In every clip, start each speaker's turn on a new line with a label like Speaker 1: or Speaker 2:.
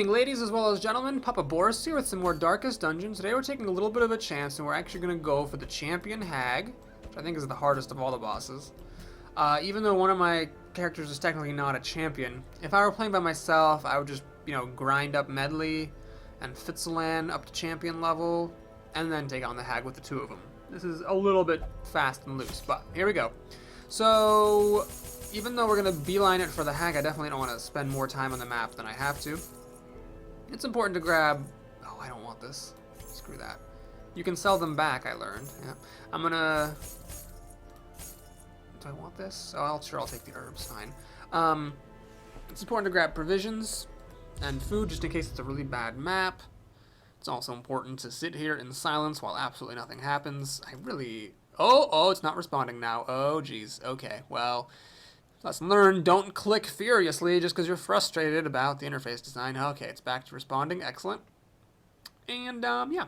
Speaker 1: evening, ladies as well as gentlemen. Papa Boris here with some more Darkest Dungeon. Today we're taking a little bit of a chance and we're actually going to go for the Champion Hag, which I think is the hardest of all the bosses. Even though one of my characters is technically not a champion, if I were playing by myself, I would just, grind up Medley and Fitzalan up to champion level, and then take on the Hag with the two of them. This is a little bit fast and loose, but here we go. So, even though we're going to beeline it for the Hag, I definitely don't want to spend more time on the map than I have to. It's important to grab... Oh, I don't want this. Screw that. You can sell them back, I learned. Yeah. I'm going to... Do I want this? Oh, I'll take the herbs, fine. It's important to grab provisions and food just in case it's a really bad map. It's also important to sit here in silence while absolutely nothing happens. I really... Oh, it's not responding now. Oh, geez. Okay, well... Lesson learned, don't click furiously just because you're frustrated about the interface design. Okay, it's back to responding. Excellent. And, yeah.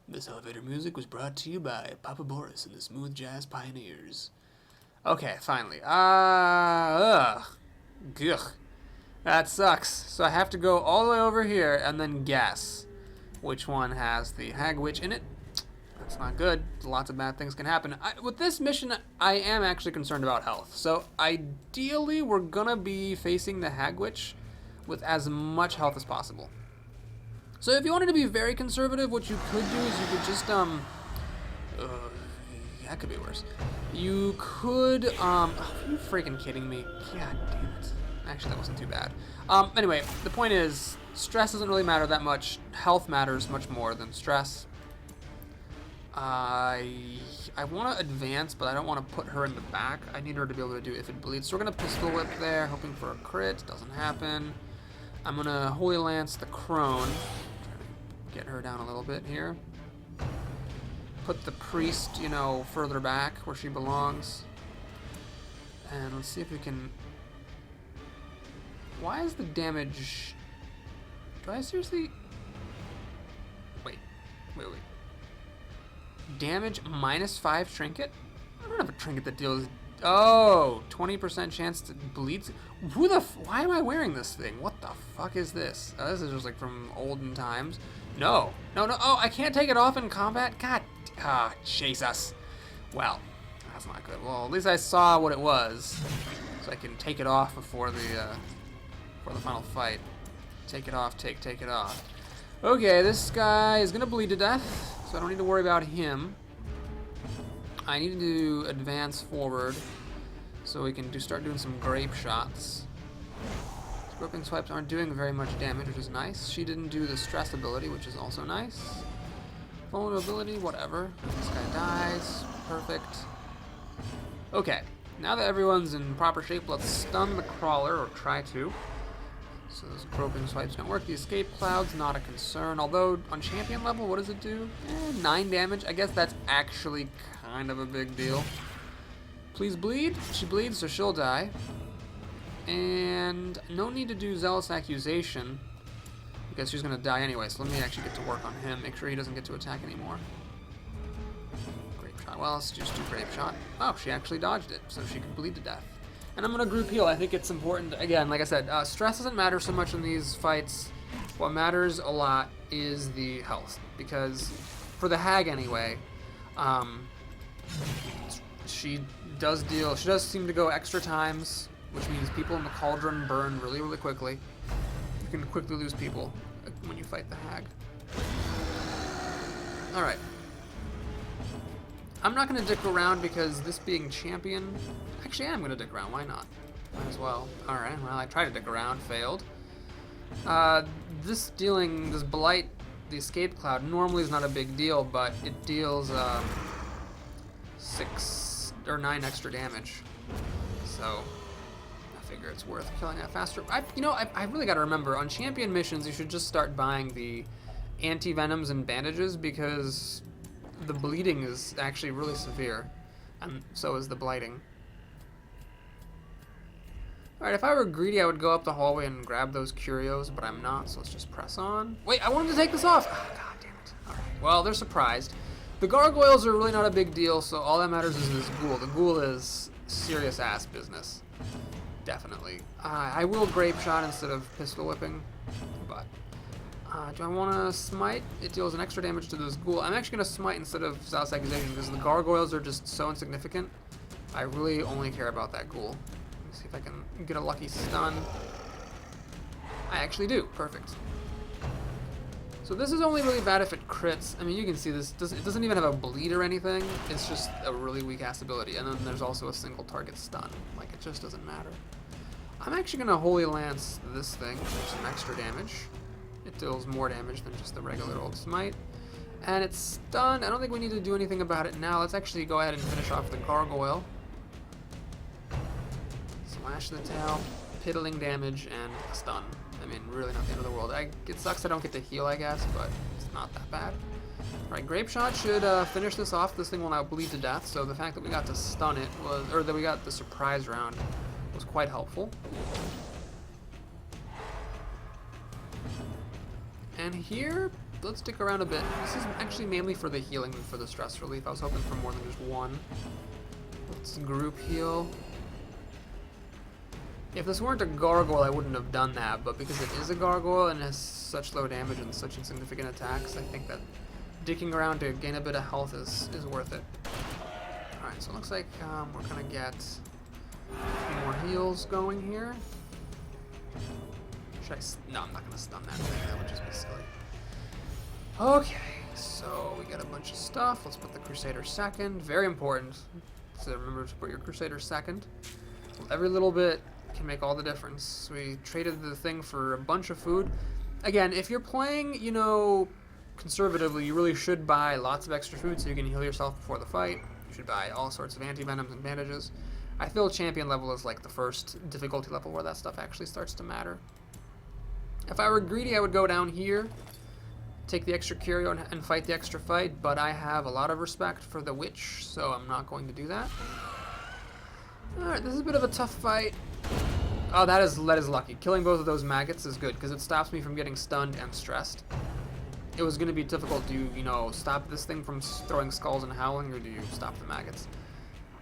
Speaker 1: This elevator music was brought to you by Papa Boris and the Smooth Jazz Pioneers. Okay, finally. Ugh. That sucks. So I have to go all the way over here and then guess which one has the Hag Witch in it. That's not good. Lots of bad things can happen. With this mission, I am actually concerned about health. So ideally, we're gonna be facing the Hag Witch with as much health as possible. So if you wanted to be very conservative, what you could do is you could just, that could be worse. You could, are you freaking kidding me? God damn it. Actually, that wasn't too bad. Anyway, the point is, stress doesn't really matter that much. Health matters much more than stress. I want to advance, but I don't want to put her in the back. I need her to be able to do if it bleeds. So we're going to pistol whip there, hoping for a crit. Doesn't happen. I'm going to Holy Lance the Crone. Try to get her down a little bit here. Put the priest, further back where she belongs. And let's see if we can... Why is the damage... Do I seriously... Wait. Damage -5 trinket? I don't have a trinket that deals... Oh! 20% chance to bleed... Why am I wearing this thing? What the fuck is this? This is just like from olden times. No. Oh, I can't take it off in combat? God. Jesus. Well, that's not good. Well, at least I saw what it was. So I can take it off before the final fight. Take it off, take it off. Okay, this guy is gonna bleed to death. So I don't need to worry about him. I need to advance forward so we can start doing some grape shots. Groping swipes aren't doing very much damage, which is nice. She didn't do the stress ability, which is also nice. Vulnerability, whatever. This guy dies. Perfect. Okay, now that everyone's in proper shape, let's stun the crawler, or try to. So those groping swipes don't work. The escape cloud's not a concern. Although, on champion level, what does it do? 9 damage. I guess that's actually kind of a big deal. Please bleed. She bleeds, so she'll die. And no need to do Zealous Accusation, because she's going to die anyway. So let me actually get to work on him. Make sure he doesn't get to attack anymore. Grape shot. Well, let's just do grape shot. Oh, she actually dodged it, so she can bleed to death. And I'm going to group heal. I think it's important. Again, like I said, stress doesn't matter so much in these fights. What matters a lot is the health. Because for the Hag anyway, she does seem to go extra times, which means people in the cauldron burn really, really quickly. You can quickly lose people when you fight the Hag. Alright. I'm not going to dick around because this being champion... Actually, I'm going to dick around. Why not? Might as well. Alright, well, I tried to dick around. Failed. This blight, the escape cloud, normally is not a big deal, but it deals 6 or 9 extra damage. So, I figure it's worth killing that faster. I really got to remember, on champion missions, you should just start buying the anti-venoms and bandages because the bleeding is actually really severe, and so is the blighting. Alright, if I were greedy, I would go up the hallway and grab those curios, but I'm not, so let's just press on. Wait, I wanted to take this off! Oh, god damn it. Alright, well, they're surprised. The gargoyles are really not a big deal, so all that matters is this ghoul. The ghoul is serious ass business. Definitely. I will grape shot instead of pistol whipping, but do I want to smite? It deals an extra damage to this ghoul. I'm actually going to smite instead of Zealous Accusation because the gargoyles are just so insignificant. I really only care about that ghoul. Let me see if I can get a lucky stun. I actually do. Perfect. So this is only really bad if it crits. I mean, you can see this. It doesn't even have a bleed or anything. It's just a really weak ass ability. And then there's also a single target stun. Like, it just doesn't matter. I'm actually going to Holy Lance this thing for some extra damage. It deals more damage than just the regular old smite. And it's stunned. I don't think we need to do anything about it now. Let's actually go ahead and finish off the gargoyle. Slash the tail, piddling damage, and stun. I mean, really not the end of the world. It sucks I don't get to heal, I guess, but it's not that bad. Alright, Grape Shot should finish this off. This thing will now bleed to death, so the fact that we got to stun it was, or that we got the surprise round was quite helpful. And here, let's stick around a bit. This is actually mainly for the healing than for the stress relief. I was hoping for more than just one. Let's group heal. If this weren't a gargoyle, I wouldn't have done that, but because it is a gargoyle and has such low damage and such insignificant attacks, I think that dicking around to gain a bit of health is worth it. Alright, so it looks like we're going to get a few more heals going here. Should I... No, I'm not going to stun that thing. That would just be silly. Okay, so we got a bunch of stuff. Let's put the Crusader second. Very important to remember to put your Crusader second. Every little bit can make all the difference. We traded the thing for a bunch of food. Again, if you're playing, you know, conservatively, you really should buy lots of extra food so you can heal yourself before the fight. You should buy all sorts of anti-venoms and bandages. I feel champion level is like the first difficulty level where that stuff actually starts to matter. If I were greedy, I would go down here, take the extra curio and fight the extra fight, but I have a lot of respect for the witch, so I'm not going to do that. Alright, this is a bit of a tough fight. Oh, that is lucky. Killing both of those maggots is good, because it stops me from getting stunned and stressed. It was going to be difficult. Do you know, stop this thing from throwing skulls and howling, or do you stop the maggots?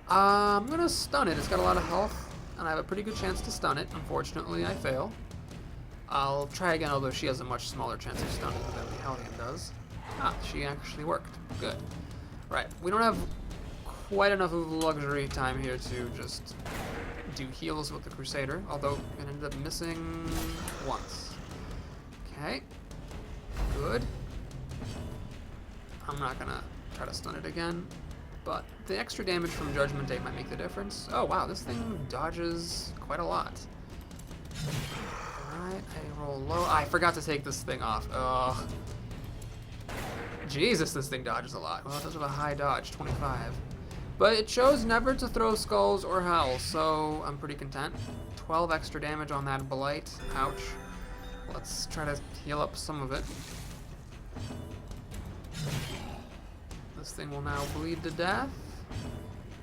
Speaker 1: I'm going to stun it. It's got a lot of health, and I have a pretty good chance to stun it. Unfortunately, I fail. I'll try again, although she has a much smaller chance of stunning than the Hellion does. Ah, she actually worked. Good. Right, we don't have quite enough of luxury time here to just do heals with the Crusader, although it ended up missing once. Okay. Good. I'm not gonna try to stun it again, but the extra damage from Judgment Day might make the difference. Oh wow, this thing dodges quite a lot. Alright, I roll low. I forgot to take this thing off. Ugh. Jesus, this thing dodges a lot. Well, it does have a high dodge, 25. But it chose never to throw skulls or howl, so I'm pretty content. 12 extra damage on that blight. Ouch. Let's try to heal up some of it. This thing will now bleed to death.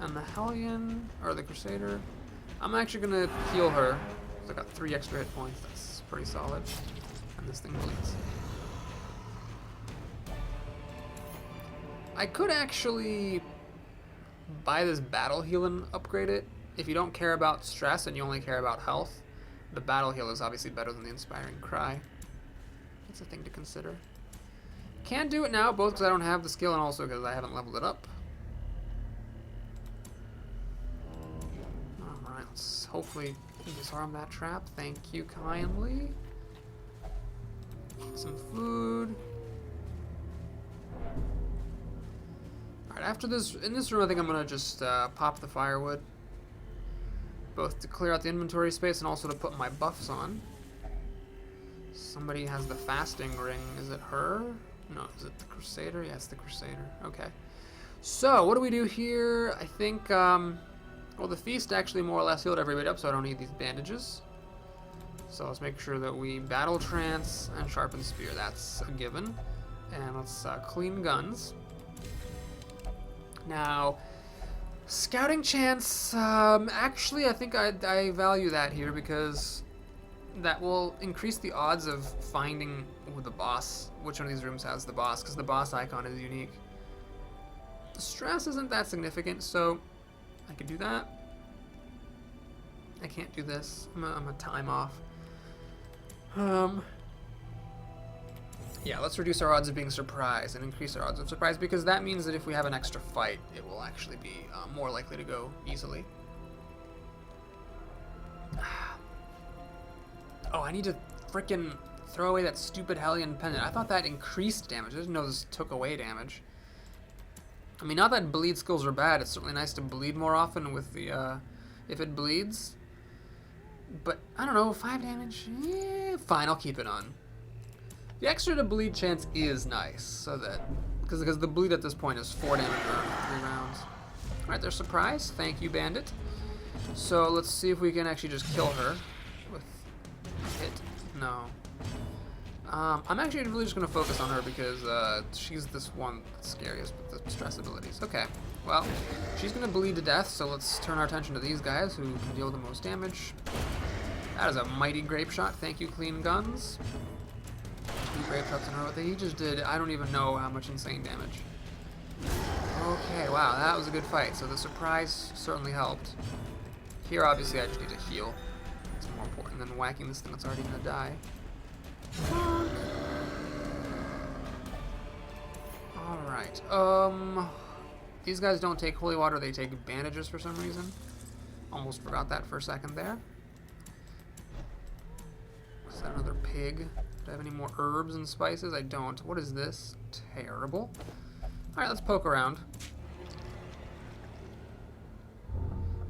Speaker 1: And the Hellion, or the Crusader, I'm actually going to heal her. I got 3 extra hit points. That's pretty solid. And this thing bleeds. I could actually buy this battle heal and upgrade it. If you don't care about stress and you only care about health, the battle heal is obviously better than the inspiring cry. That's a thing to consider. Can't do it now, both because I don't have the skill and also because I haven't leveled it up. Alright, let's hopefully disarm that trap. Thank you kindly. Some food. Alright, after this, in this room I think I'm going to just pop the firewood. Both to clear out the inventory space and also to put my buffs on. Somebody has the fasting ring. Is it her? No, is it the Crusader? Yes, the Crusader. Okay. So, what do we do here? I think, well, the feast actually more or less healed everybody up, so I don't need these bandages. So let's make sure that we battle trance and sharpen spear. That's a given. And let's clean guns. Now, scouting chance, actually I think I value that here because that will increase the odds of finding the boss, which one of these rooms has the boss, because the boss icon is unique. The stress isn't that significant, so I could do that. I can't do this. I'm a time off. Yeah, let's reduce our odds of being surprised and increase our odds of surprise, because that means that if we have an extra fight, it will actually be more likely to go easily. Oh, I need to frickin' throw away that stupid Hellion Pendant. I thought that increased damage. I didn't know this took away damage. I mean, not that bleed skills are bad. It's certainly nice to bleed more often with the, if it bleeds. But, I don't know, 5 damage? Yeah, fine, I'll keep it on. The extra to bleed chance is nice, so that... Because the bleed at this point is 4 damage for 3 rounds. Alright, there's surprise. Thank you, Bandit. So, let's see if we can actually just kill her with hit. No. I'm actually really just going to focus on her because she's this one that's scariest with the stress abilities. Okay, well, she's going to bleed to death, so let's turn our attention to these guys who can deal the most damage. That is a mighty grape shot. Thank you, Clean Guns. 2 grape shots in a row. What he just did, I don't even know how much insane damage. Okay, wow, that was a good fight. So the surprise certainly helped. Here, obviously, I just need to heal. It's more important than whacking this thing that's already going to die. Alright, these guys don't take holy water, they take bandages for some reason. Almost forgot that for a second there. Is that another pig? Do I have any more herbs and spices? I don't. What is this? Terrible. Alright, let's poke around.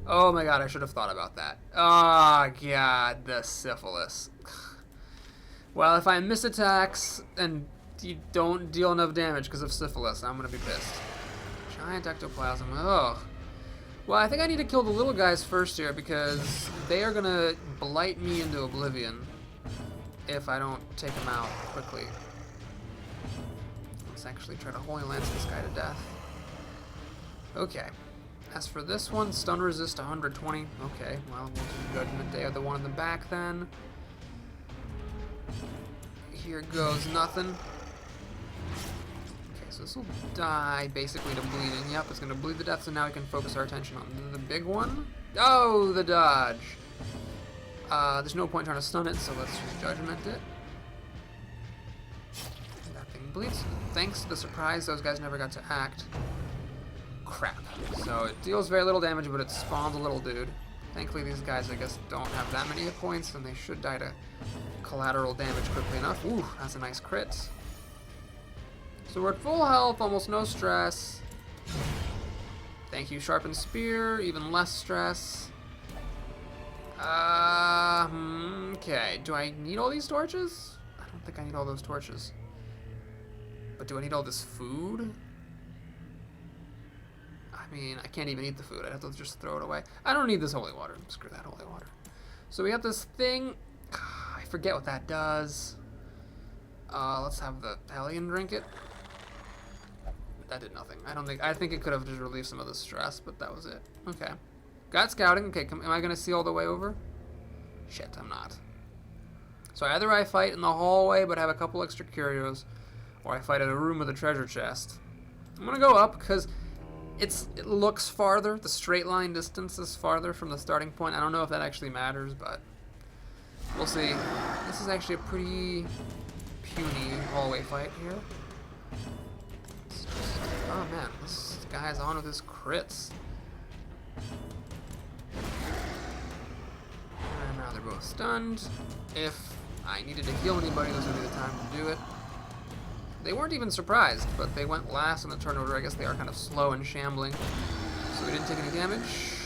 Speaker 1: Oh my god, I should have thought about that. Oh god, the syphilis. Well, if I miss attacks and you don't deal enough damage because of syphilis, I'm gonna be pissed. Giant ectoplasm. Ugh. Well, I think I need to kill the little guys first here because they are gonna blight me into oblivion if I don't take them out quickly. Let's actually try to Holy Lance this guy to death. Okay. As for this one, stun resist 120. Okay, well, we'll do Judgment Day of the one in the back then. Here goes nothing. Okay, so this will die basically to bleeding. Yep, it's going to bleed to death, so now we can focus our attention on the big one. Oh, the dodge. There's no point trying to stun it, so let's just Judgment it. That thing bleeds. Thanks to the surprise, those guys never got to act. Crap. So it deals very little damage, but it spawns a little dude. Thankfully, these guys, I guess, don't have that many hit points, and they should die to collateral damage quickly enough. Ooh, that's a nice crit. So we're at full health, almost no stress. Thank you, Sharpened Spear, even less stress. Okay, do I need all these torches? I don't think I need all those torches. But do I need all this food? I mean, I can't even eat the food. I'd have to just throw it away. I don't need this holy water. Screw that holy water. So we have this thing. I forget what that does. Let's have the Hellion drink it. That did nothing. I think it could have just relieved some of the stress, but that was it. Okay. Got scouting. Okay, am I going to see all the way over? Shit, I'm not. So either I fight in the hallway but have a couple extra curios, or I fight in a room with a treasure chest. I'm going to go up because it looks farther. The straight line distance is farther from the starting point. I don't know if that actually matters, but we'll see. This is actually a pretty puny hallway fight here. Oh man, this guy's on with his crits. And now they're both stunned. If I needed to heal anybody, this would be the time to do it. They weren't even surprised, but they went last in the turn order. I guess they are kind of slow and shambling. So we didn't take any damage.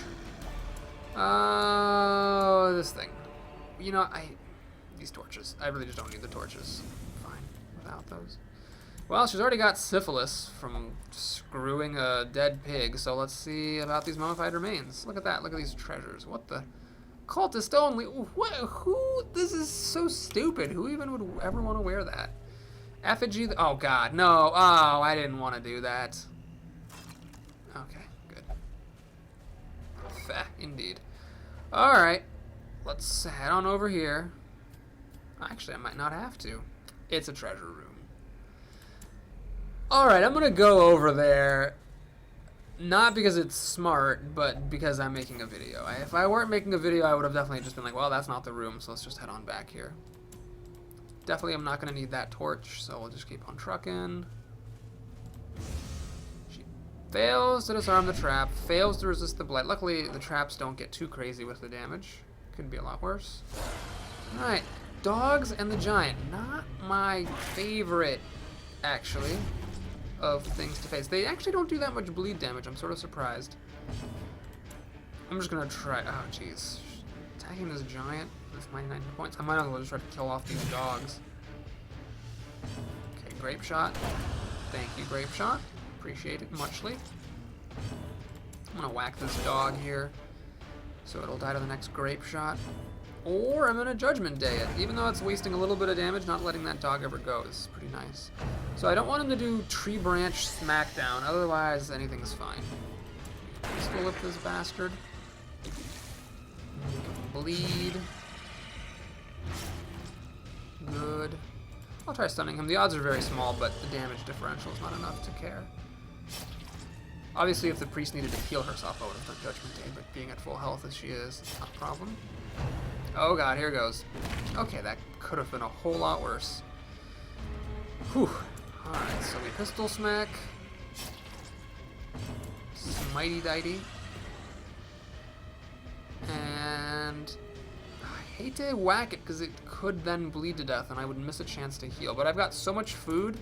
Speaker 1: This thing. You know, these torches. I really just don't need the torches. Fine without those. Well, she's already got syphilis from screwing a dead pig, so let's see about these mummified remains. Look at that. Look at these treasures. What the? Cultist only. What? Who? This is so stupid. Who even would ever want to wear that? Effigy. Oh, God. No. Oh, I didn't want to do that. Okay, good. Feh, indeed. Alright. Let's head on over here. Actually, I might not have to. It's a treasure room. Alright, I'm going to go over there Not because it's smart, but because I'm making a video. If I weren't making a video, I would have definitely just been like, well, that's not the room, so let's just head on back here. Definitely I'm not going to need that torch, so we'll just keep on trucking. She fails to disarm the trap, fails to resist the blight. Luckily, the traps don't get too crazy with the damage. Could be a lot worse. Alright, dogs and the giant. Not my favorite, actually, of things to face. They actually don't do that much bleed damage. I'm sort of surprised. I'm just gonna try. Oh, jeez. Attacking this giant with my 90 points. I might as well just try to kill off these dogs. Okay, grape shot. Thank you, grape shot. Appreciate it muchly. I'm gonna whack this dog here, so it'll die to the next grape shot. Or I'm gonna Judgment Day it. Even though it's wasting a little bit of damage, not letting that dog ever go is pretty nice. So I don't want him to do tree branch smackdown, otherwise anything's fine. Pistol whip this bastard. Bleed. Good. I'll try stunning him. The odds are very small, but the damage differential is not enough to care. Obviously, if the priest needed to heal herself, I would have done Judgment Day, but being at full health as she is, it's not a problem. Oh god, here goes. Okay, that could have been a whole lot worse. Whew. Alright, so we pistol smack. Smitey dighty. And I hate to whack it because it could then bleed to death and I would miss a chance to heal. But I've got so much food,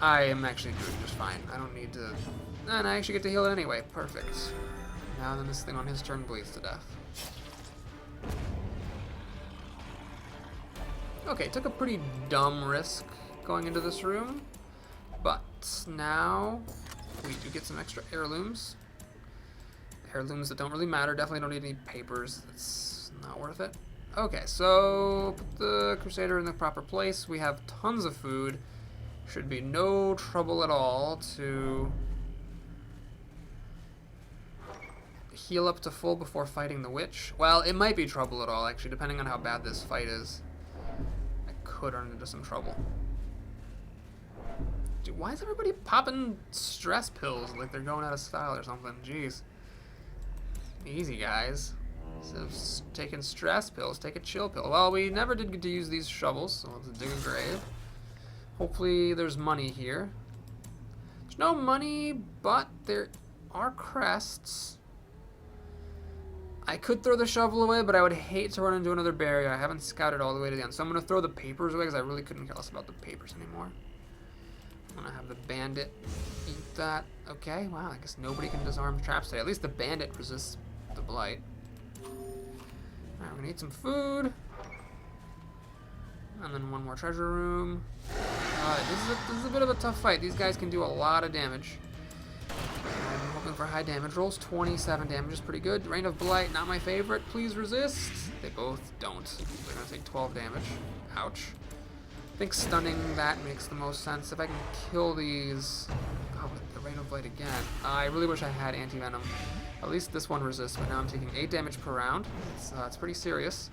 Speaker 1: I am actually doing just fine. I don't need to... And I actually get to heal it anyway. Perfect. Now then this thing on his turn bleeds to death. Okay, took a pretty dumb risk going into this room, but now we do get some extra heirlooms. Heirlooms that don't really matter, definitely don't need any papers, it's not worth it. Okay, so put the Crusader in the proper place. We have tons of food, should be no trouble at all to heal up to full before fighting the witch. Well, it might be trouble at all, actually, depending on how bad this fight is. Could run into some trouble. Dude, why is everybody popping stress pills like they're going out of style or something? Jeez. Easy, guys. Instead of taking stress pills, take a chill pill. Well, we never did get to use these shovels, so let's dig a grave. Hopefully there's money here. There's no money, but there are crests. I could throw the shovel away, but I would hate to run into another barrier. I haven't scouted all the way to the end. So I'm going to throw the papers away because I really couldn't care less about the papers anymore. I'm going to have the bandit eat that. Okay, wow, I guess nobody can disarm traps today. At least the bandit resists the blight. Alright, we're going to eat some food. And then one more treasure room. This is a bit of a tough fight. These guys can do a lot of damage. I'm hoping for high damage rolls. 27 damage is pretty good. Rain of Blight, not my favorite. Please resist. They both don't. They're going to take 12 damage. Ouch. I think stunning that makes the most sense. If I can kill these... Oh, the Rain of Blight again. I really wish I had anti-venom. At least this one resists, but now I'm taking 8 damage per round. It's pretty serious.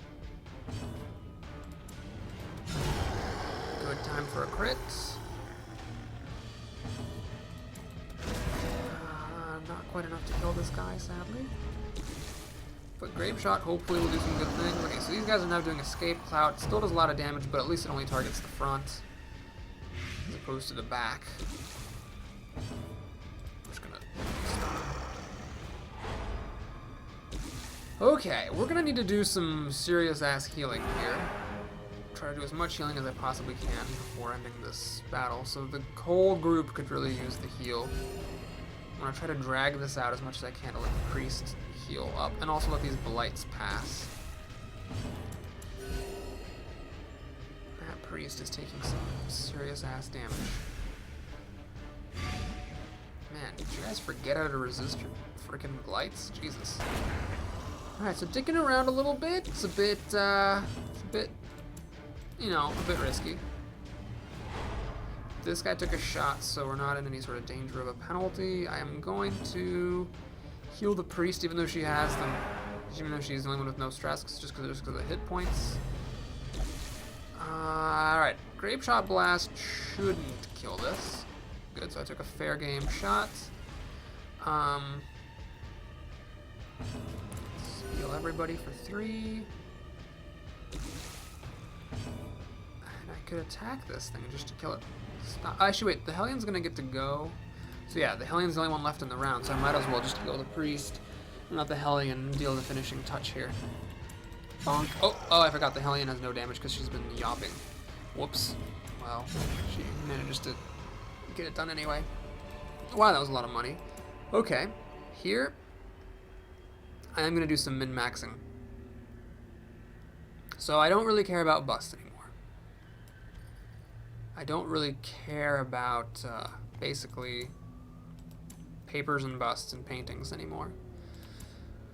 Speaker 1: Good time for a crit. Not quite enough to kill this guy, sadly. But Grape Shot hopefully will do some good things. Okay, so these guys are now doing Escape Cloud. It still does a lot of damage, but at least it only targets the front as opposed to the back. I'm just gonna okay, we're gonna need to do some serious ass healing here. Try to do as much healing as I possibly can before ending this battle. So the whole group could really use the heal. I'm gonna try to drag this out as much as I can to let the priest heal up, and also let these blights pass. That priest is taking some serious ass damage. Man, did you guys forget how to resist your freaking blights? Jesus. Alright, so digging around a little bit. It's a bit, you know, a bit risky. This guy took a shot, so we're not in any sort of danger of a penalty. I am going to heal the priest, even though she has them. Even though she's the only one with no stress, just because of the hit points. Alright, Grape Shot Blast shouldn't kill this. Good, so I took a fair game shot. Let's heal everybody for 3. And I could attack this thing just to kill it. Stop. Actually, wait, the Hellion's gonna get to go. So yeah, the Hellion's the only one left in the round, so I might as well just go the Priest and let the Hellion deal the finishing touch here. Bonk. Oh, I forgot the Hellion has no damage because she's been yopping. Whoops. Well, she manages to get it done anyway. Wow, that was a lot of money. Okay, here I am going to do some min-maxing. So I don't really care about bust anymore. I don't really care about basically papers and busts and paintings anymore.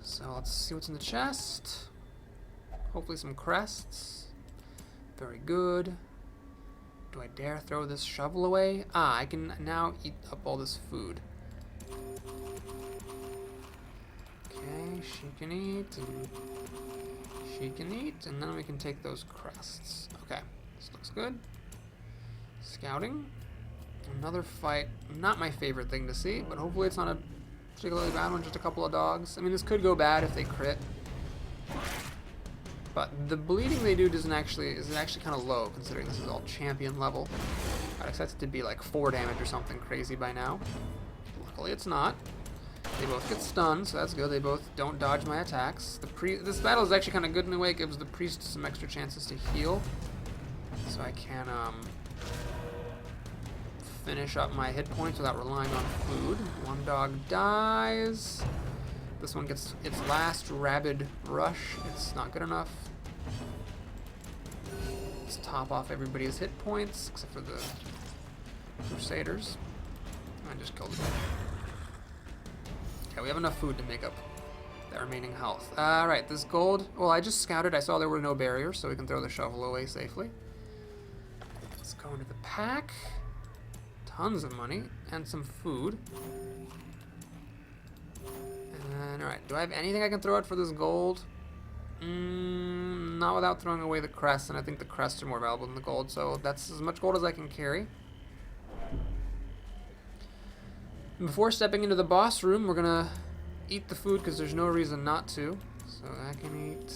Speaker 1: So let's see what's in the chest. Hopefully some crests. Very good. Do I dare throw this shovel away? Ah, I can now eat up all this food. Okay, she can eat, and she can eat, and then we can take those crests. Okay, this looks good. Scouting. Another fight. Not my favorite thing to see, but hopefully it's not a particularly bad one, just a couple of dogs. I mean, this could go bad if they crit. But the bleeding they do is actually kind of low, considering this is all champion level. I'd expect it to be like 4 damage or something crazy by now. Luckily it's not. They both get stunned, so that's good. They both don't dodge my attacks. This battle is actually kind of good in a way. It gives the priest some extra chances to heal. So I can finish up my hit points without relying on food. One dog dies. This one gets its last rabid rush. It's not good enough. Let's top off everybody's hit points, except for the Crusaders. I just killed it. Okay, we have enough food to make up that remaining health. Alright, this gold. Well, I just scouted. I saw there were no barriers, so we can throw the shovel away safely. Let's go into the pack. Tons of money and some food. And alright, do I have anything I can throw out for this gold? Not without throwing away the crests, and I think the crests are more valuable than the gold, so that's as much gold as I can carry. Before stepping into the boss room, we're gonna eat the food because there's no reason not to. So I can eat.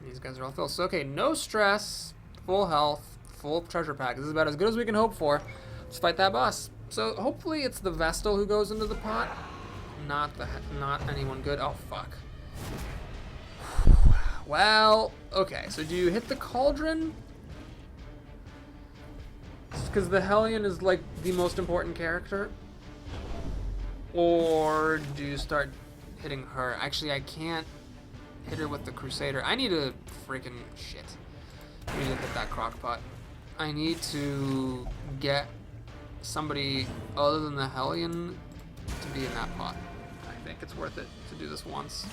Speaker 1: These guys are all filled. So okay, no stress, full health, full treasure pack. This is about as good as we can hope for. Let's fight that boss. So hopefully it's the Vestal who goes into the pot. Not anyone good. Oh fuck. Well, okay. So do you hit the cauldron? Because the Hellion is like the most important character. Or do you start hitting her? Actually, I can't hit her with the Crusader. I need to freaking shit. I need to hit that crockpot. I need to get somebody other than the Hellion to be in that pot. I think it's worth it to do this once.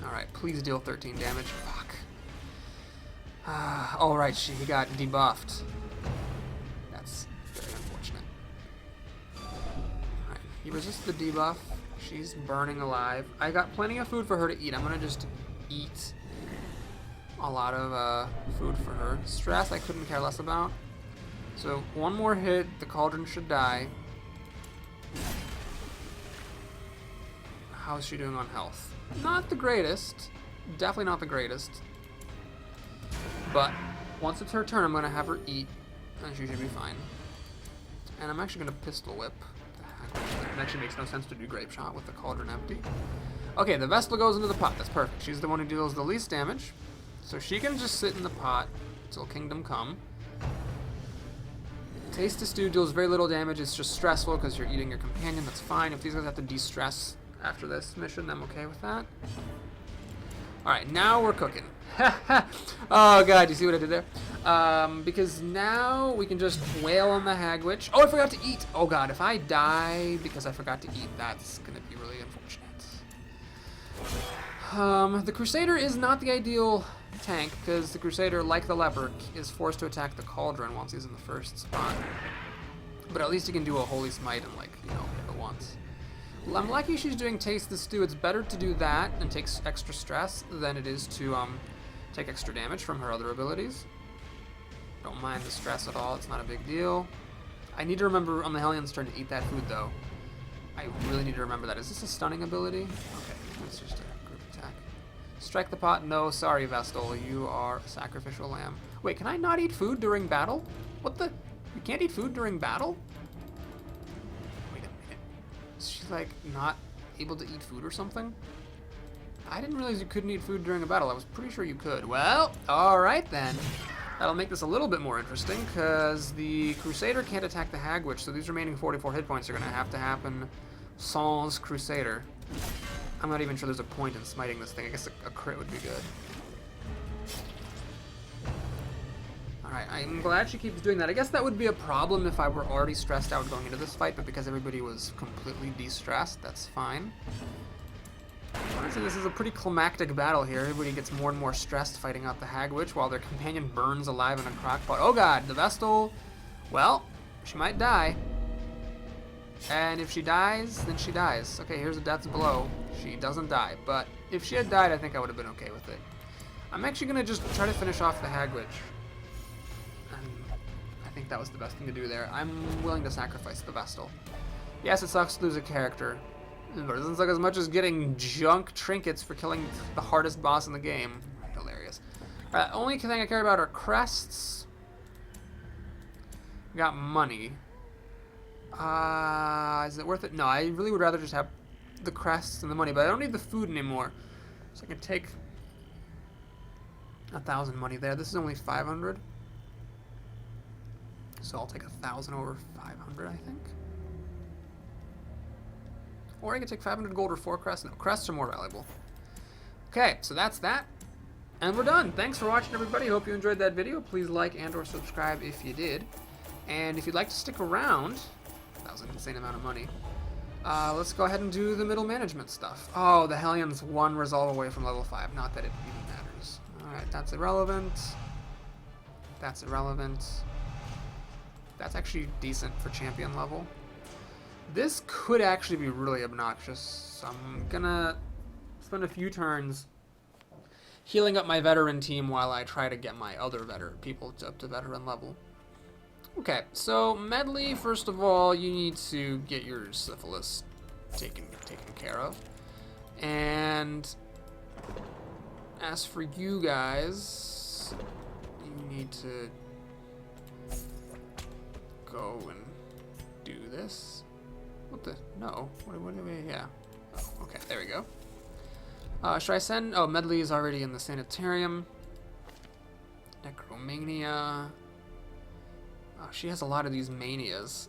Speaker 1: Alright, please deal 13 damage. Fuck. Alright, he got debuffed. That's very unfortunate. Alright, he resists the debuff. She's burning alive. I got plenty of food for her to eat. I'm gonna just eat a lot of food for her. Stress, I couldn't care less about. So one more hit, the cauldron should die. How is she doing on health? Not the greatest. Definitely not the greatest. But once it's her turn, I'm going to have her eat, and she should be fine. And I'm actually going to pistol whip. It actually makes no sense to do grape shot with the cauldron empty. Okay, the Vestal goes into the pot. That's perfect. She's the one who deals the least damage. So she can just sit in the pot till Kingdom Come. Taste the Stew deals very little damage. It's just stressful because you're eating your companion. That's fine. If these guys have to de-stress after this mission, I'm okay with that. Alright, now we're cooking. Oh god, you see what I did there? Because now we can just wail on the Hag Witch. Oh, I forgot to eat! Oh god, if I die because I forgot to eat, that's gonna be really unfortunate. The Crusader is not the ideal tank, because the Crusader, like the Leopard, is forced to attack the Cauldron once he's in the first spot. But at least he can do a Holy Smite and, like, you know, hit it once. Well, I'm lucky she's doing Taste the Stew. It's better to do that and take extra stress than it is to take extra damage from her other abilities. Don't mind the stress at all. It's not a big deal. I need to remember on the Hellion's turn to eat that food, though. I really need to remember that. Is this a stunning ability? Okay, it's just a group attack. Strike the pot. No, sorry, Vestal. You are a sacrificial lamb. Wait, can I not eat food during battle? What the? You can't eat food during battle? Wait a minute. Is she, like, not able to eat food or something? I didn't realize you couldn't eat food during a battle. I was pretty sure you could. Well, alright then. That'll make this a little bit more interesting, because the Crusader can't attack the Hag Witch, so these remaining 44 hit points are going to have to happen sans Crusader. I'm not even sure there's a point in smiting this thing. I guess a crit would be good. Alright, I'm glad she keeps doing that. I guess that would be a problem if I were already stressed out going into this fight, but because everybody was completely de-stressed, that's fine. Honestly, this is a pretty climactic battle here. Everybody gets more and more stressed fighting out the Hag Witch while their companion burns alive in a crockpot. Oh god, the Vestal, well, she might die. And if she dies, then she dies. Okay, here's a death's blow. She doesn't die, but if she had died, I think I would have been okay with it. I'm actually going to just try to finish off the Hag Witch. And I think that was the best thing to do there. I'm willing to sacrifice the Vestal. Yes, it sucks to lose a character. But it doesn't suck as much as getting junk trinkets for killing the hardest boss in the game. Hilarious. Alright, only thing I care about are crests. We got money. Is it worth it? No, I really would rather just have the crests and the money, but I don't need the food anymore. So I can take 1,000 money there. This is only 500. So I'll take 1,000 over 500, I think. Or I can take 500 gold or 4 crests. No, crests are more valuable. Okay, so that's that. And we're done. Thanks for watching, everybody. Hope you enjoyed that video. Please like and or subscribe if you did. And if you'd like to stick around, that was an insane amount of money. Let's go ahead and do the middle management stuff. Oh, the Hellion's 1 resolve away from level 5. Not that it even matters. Alright, that's irrelevant. That's irrelevant. That's actually decent for champion level. This could actually be really obnoxious, so I'm gonna spend a few turns healing up my veteran team while I try to get my other people up to veteran level. Okay, so Medley, first of all, you need to get your syphilis taken care of. And as for you guys, you need to go and do this. What the? No. What do we? Yeah. Oh, okay, there we go. Should I send? Oh, Medley is already in the sanitarium. Necromania. Oh, she has a lot of these manias,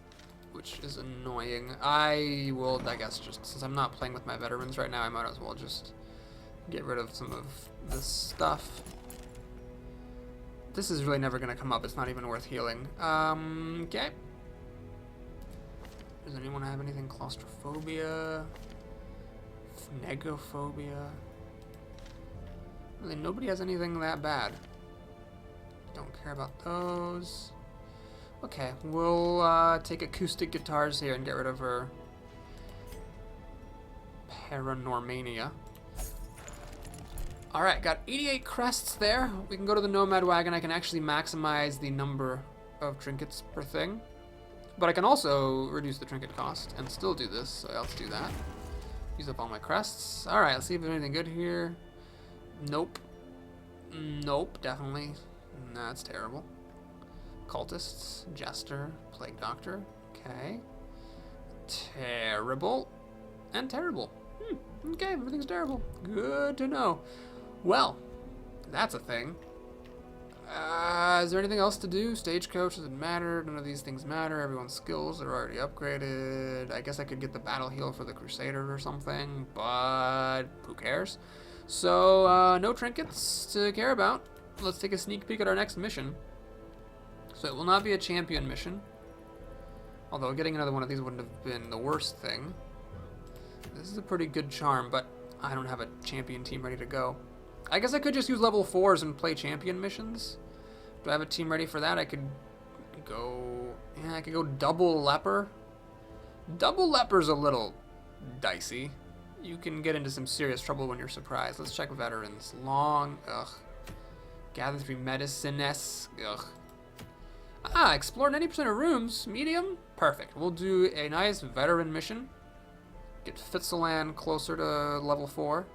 Speaker 1: which is annoying. I will, I guess, just since I'm not playing with my veterans right now, I might as well just get rid of some of this stuff. This is really never going to come up. It's not even worth healing. Okay. Does anyone have anything? Claustrophobia? Negophobia? Really, nobody has anything that bad. Don't care about those. Okay, we'll take acoustic guitars here and get rid of her paranormania. Alright, got 88 crests there. We can go to the Nomad Wagon. I can actually maximize the number of trinkets per thing. But I can also reduce the trinket cost and still do this, so let's do that. Use up all my crests. Alright, let's see if there's anything good here. Nope. Nope, definitely. Nah, that's terrible. Cultists, Jester, Plague Doctor. Okay. Terrible. And terrible. Okay, everything's terrible. Good to know. Well, that's a thing. Is there anything else to do? Stagecoach doesn't matter. None of these things matter. Everyone's skills are already upgraded. I guess I could get the battle heal for the Crusader or something, but who cares? So, no trinkets to care about. Let's take a sneak peek at our next mission. So it will not be a champion mission. Although getting another one of these wouldn't have been the worst thing. This is a pretty good charm, but I don't have a champion team ready to go. I guess I could just use level 4s and play champion missions. Do I have a team ready for that? I could go... Yeah, I could go double leper. Double leper's a little dicey. You can get into some serious trouble when you're surprised. Let's check veterans. Long, ugh. Gather 3 medicines, ugh. Ah, explore 90% of rooms. Medium? Perfect. We'll do a nice veteran mission. Get Fitzalan closer to level 4.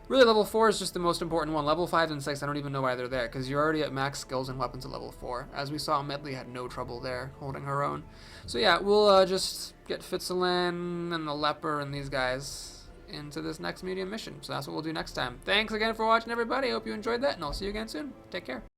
Speaker 1: Really, level 4 is just the most important one. Level 5 and 6, I don't even know why they're there, because you're already at max skills and weapons at level 4. As we saw, Medley had no trouble there, holding her own. So yeah, we'll just get Fitzalan and the Leper and these guys into this next medium mission. So that's what we'll do next time. Thanks again for watching, everybody. I hope you enjoyed that, and I'll see you again soon. Take care.